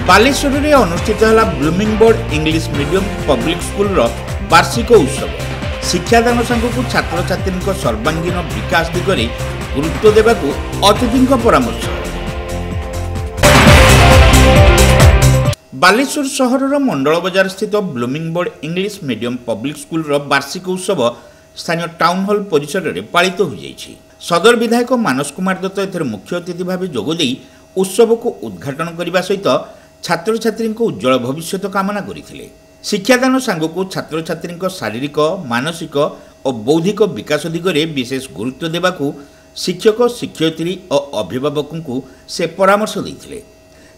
बालेश्वर में अनुष्ठित है blooming board English medium public school वार्षिक उत्सव। शिक्षादान सांगू छात्र छात्री सर्वांगीन विकास दिगरे गुरुत्व देवाक अतिथि परामर्श। बालेश्वर सहर मंडल बजार स्थित blooming board English medium public school वार्षिक उत्सव स्थानीय टाउन हॉल परिसर में पालित हो जाइछि। सदर विधायक मानस कुमार दत्त एथर मुख्य अतिथि भाव जोगदे उत्सव को उद्घाटन करने सहित छात्र छात्री उज्जवल भविष्य कामना करते। शिक्षादान सांगू छात्र छात्री शारीरिक मानसिक और बौद्धिक विकास दिगरे विशेष गुरुत्व देवाकू शिक्षक शिक्षयित्री और अभिभावकों को से परामर्श देते।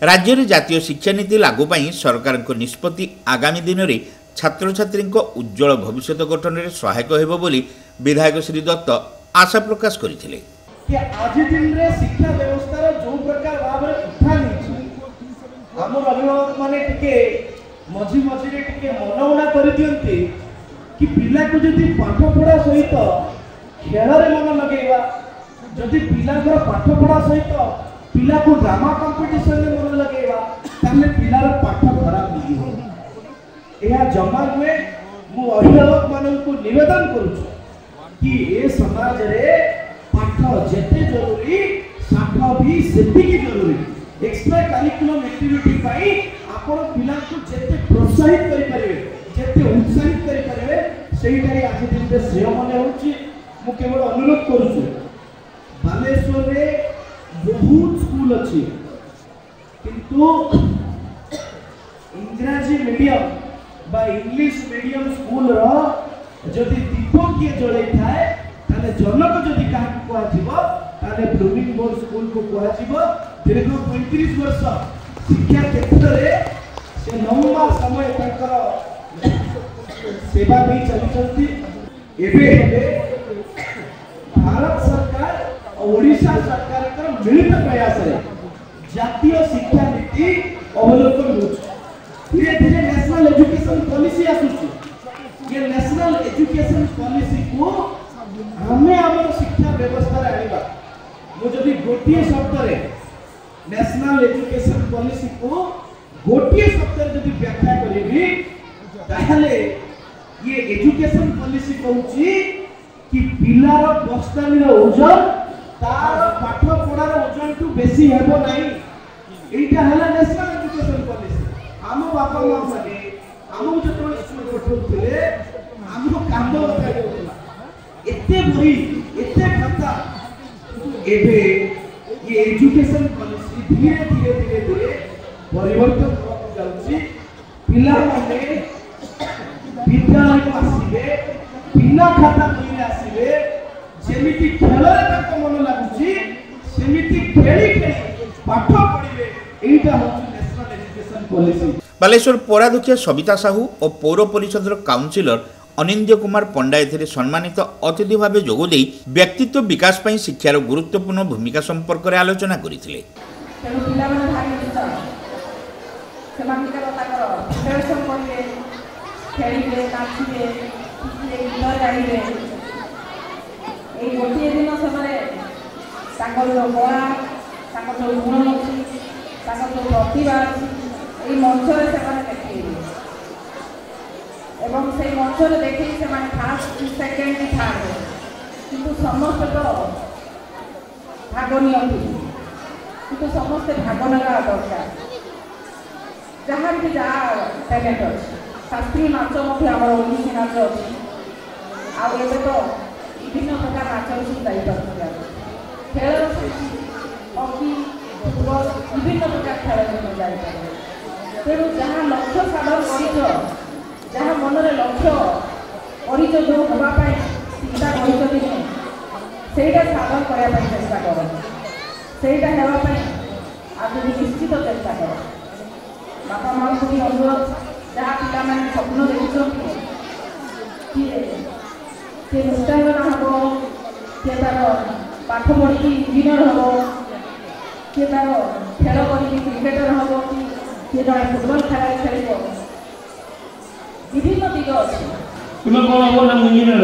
राज्य में जातीय शिक्षा नीति लागू पाई सरकार निष्पत्ति आगामी दिन में छात्र छात्री उज्जवल भविष्य गठन में सहायक होब बोली विधायक श्री दत्त आशा प्रकाश करते। आज दिन रे शिक्षा व्यवस्था जो प्रकार भाव उठा आम अभिभावक मैंने मझी मझे मनउणा कर दियंती कि पिला को जदि पाठ पढ़ा सहित खेल मन लगेगा, जदि पिला पाठ पढ़ा सहित पिला को ड्रामा कंपटीशन में मन लगेगा ताले पिलार पाठ खराब नहीं हो। यह जमा हुए मु अभिभावक मानन को निवेदन करूछु कि ए समाज रे पाठ जेते जरूरी साठ भी सेतिकी जरूरी। एक्स्ट्रा करिकुलम एक्टिविटी पाई आपण पिला को जेते प्रोत्साहित करि परिबे, जेते उत्साहित करि परिबे सेहिटाई आज दिन रे श्रेय मने होची। मु केवल अनुरोध करूछु बालेश्वर रे बहुत स्कूल अच्छी किंतु इंग्राजी मीडियम बा इंग्लिश मीडियम स्कूल रो जदि दीप किए जड़े थाए ताले जनक जदि काहा को आजिबो ताले ब्लूमिंग बोर्ड स्कूल को को आजिबो। दीर्घ 35 वर्ष शिक्षा क्षेत्र रे से लंबा समय तकर सेवा भी चली चलती। एबे भारत सरकार ओडिशा सरकार मिलित प्रयास है जातीय शिक्षा नीति अवलोकन हो। धीरे धीरे नेशनल एजुकेशन पॉलिसी आसुची। ये नेशनल एजुकेशन पॉलिसी को हमें आमर शिक्षा व्यवस्था रे आनिबा। मु जदि गोटिए शब्द रे नेशनल एजुकेशन पॉलिसी को गोटिए शब्द रे जदि व्याख्या करिबी ताहले ये एजुकेशन पॉलिसी कहूची कि पिलार बस्तानी रो ओजन तार पाठ पढ़ार ओजन टू बेसी हेबो नाही। एटा हला नेशनल एजुकेशन पॉलिसी। आम बापा मां माने आम जतो स्कूल पठौथिले आमो कांदो होता एते बही एते खाता एबे ये एजुकेशन पॉलिसी धीरे धीरे धीरे धीरे परिवर्तन होता जाउची। पिला माने विद्यालय को आसीबे बिना खाता कइले आसीबे जेमिति खेल मन लगुची सेमिति खेली खेली पाठ पढ़िबे एटा होची नेशनल एजुकेशन पॉलिसी। बालेश्वर पौराधुखिया सविता साहू और पौर परिषद काउंसिलर अनिंद्य कुमार पंडा एथिरे सम्मानित अतिथि भाव जोगदे व्यक्तित्व विकास पई शिक्षार गुरुत्वपूर्ण भूमिका संपर्क में आलोचना करथिले। गोटे दिन से कला जो गुण अच्छी जो प्रतिभा अच्छी मंच देखे से मंच देखे फास्ट सेकेंड थर्ड किंतु समस्त तो भाग नि कि समस्ते भाग ना दरकार जहाँ भी जहाँ टैलेंट अच्छे शास्त्रीय नाच आम ओडिसी नाच अच्छी आउ तो विभिन्न प्रकार नाच सब जापर खेल हॉकी फुटबल विभिन्न प्रकार खेल जापर तेणु जहाँ लक्ष्य साधन कर जहाँ मनरे लक्ष्य कर जो हाँपाई चिंता करटा साधन करने चेष्टा कर सेटा हाँपाई आगे निश्चित चेष्टा कर। बापा माँ को भी अनुरोध जहाँ पिला स्वप्न देखुं किए नृत्यांगना हम किए तार पाठ पढ़ी इंजीनियर हम किए तार खेल कर क्रिकेटर हम कि जड़े फुटबल खेल खेल विभिन्न दिग अच्छे। तुम्हें कौन हम ना इंजीनियर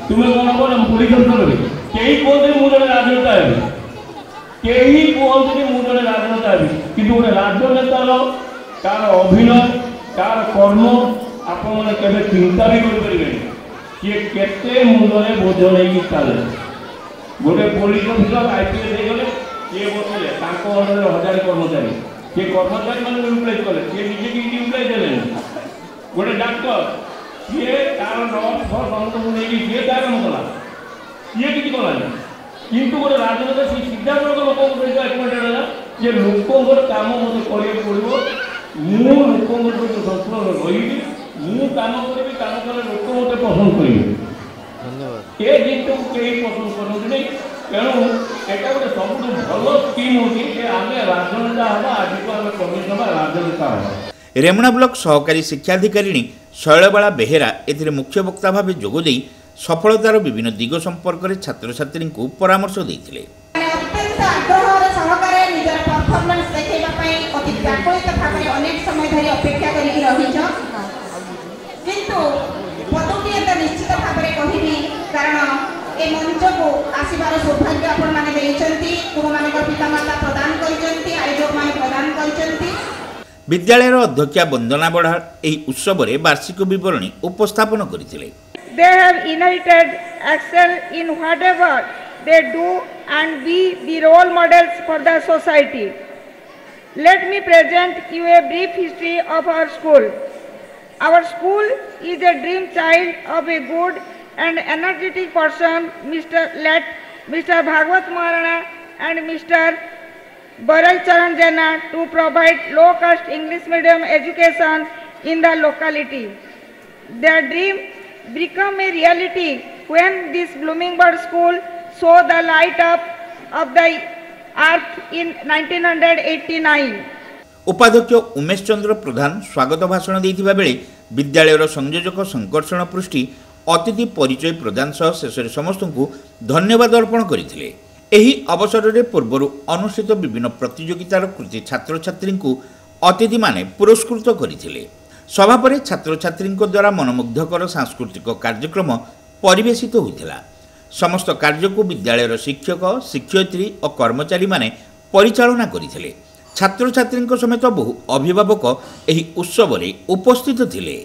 तुम्हें कौन हम ना पुलिस अफसर कई कहते मुझे राजनेता है कई कहते मुझे राजनेता है कि गोटे राजनेतार तार अभिनय तार कर्म आपण मैंने केवे चिंता भी करें किए केते मुंडे बोझ नहीं चले गोटे पुलिस अफिसर आईपीएस हो गले किए बसले अंडर 1000 कर्मचारी किए कर्मचारी मैंने यूटिलाइज कले किए निजे की यूटिलाइज देले गोटे डाक्टर किए तार नर्स फर्स नहीं किए तार काम कला किए किसी कला किंतु गोटे राजनीति से सीधा लोक एक्सपेक्टेड है जे लोक काम मत कर पड़ो मु लोक संस्कृत रही मु काम करी काम कले लोक मत पसंद करेंगे ये जिन कई पसंद करते तेणु एटा गोटे सब भल स्कीम होगी आम राजनेता हाँ आज को आम कमिशन राजनेता हाँ। रेमुणा ब्लॉक सहकारी शिक्षाधिकारी शैलबाला बेहेरा एथिरे मुख्य वक्ता भाव जोगदे सफलतार विभिन्न दिग संपर्क में छात्र छात्री को परामर्श देते अत्यंत आग्रह सहकारे निजर परफॉर्मेंस देखाई अति व्याकुलित भाव में अनेक समय धरी अपेक्षा कर किंतु पदोटी तो निश्चित भाव में कहबी कारण ए मंच को आसबार सौभाग्य आपण माने देइचंती तुममान पितामाता प्रदान करिसंती आयोजक माने प्रदान करिसंती। विद्यालय अध्यक्षा वंदना बढाल एही उत्सव रे वार्षिक विवरणी उपस्थापन करथिले। They have inherited excel in whatever they do and be the role models for the society. Let me present you a brief history of our school. Our school is a dream child of a good and energetic person, Mr. Bhagwat Maharana and Mr. Barai Charan Jena, to provide low-cost English medium education in the locality. Their dream become a reality when this Blooming Bird School saw the light of the earth in 1989. उपाध्यक्ष उमेश चंद्र प्रधान स्वागत भाषण देथिबा बेले विद्यालयर संयोजक संकर्षण पृष्टि अतिथि परिचय प्रदान सह शेष समस्त को धन्यवाद अर्पण करथिले। एही अवसर रे पूर्वरु अनुष्ठित विभिन्न प्रतियोगितार कृति छात्र छात्री को अतिथि माने पुरस्कृत करथिले। सभा पर छात्र छात्री द्वारा मनमुग्धकर सांस्कृतिक कार्यक्रम परिवेशित होता। समस्त कार्य को विद्यालयर शिक्षक शिक्षयित्री और कर्मचारी माने परिचालना करथिले। छात्र छात्री समेत बहु अभिभावक एही उत्सव रे उपस्थित थिले।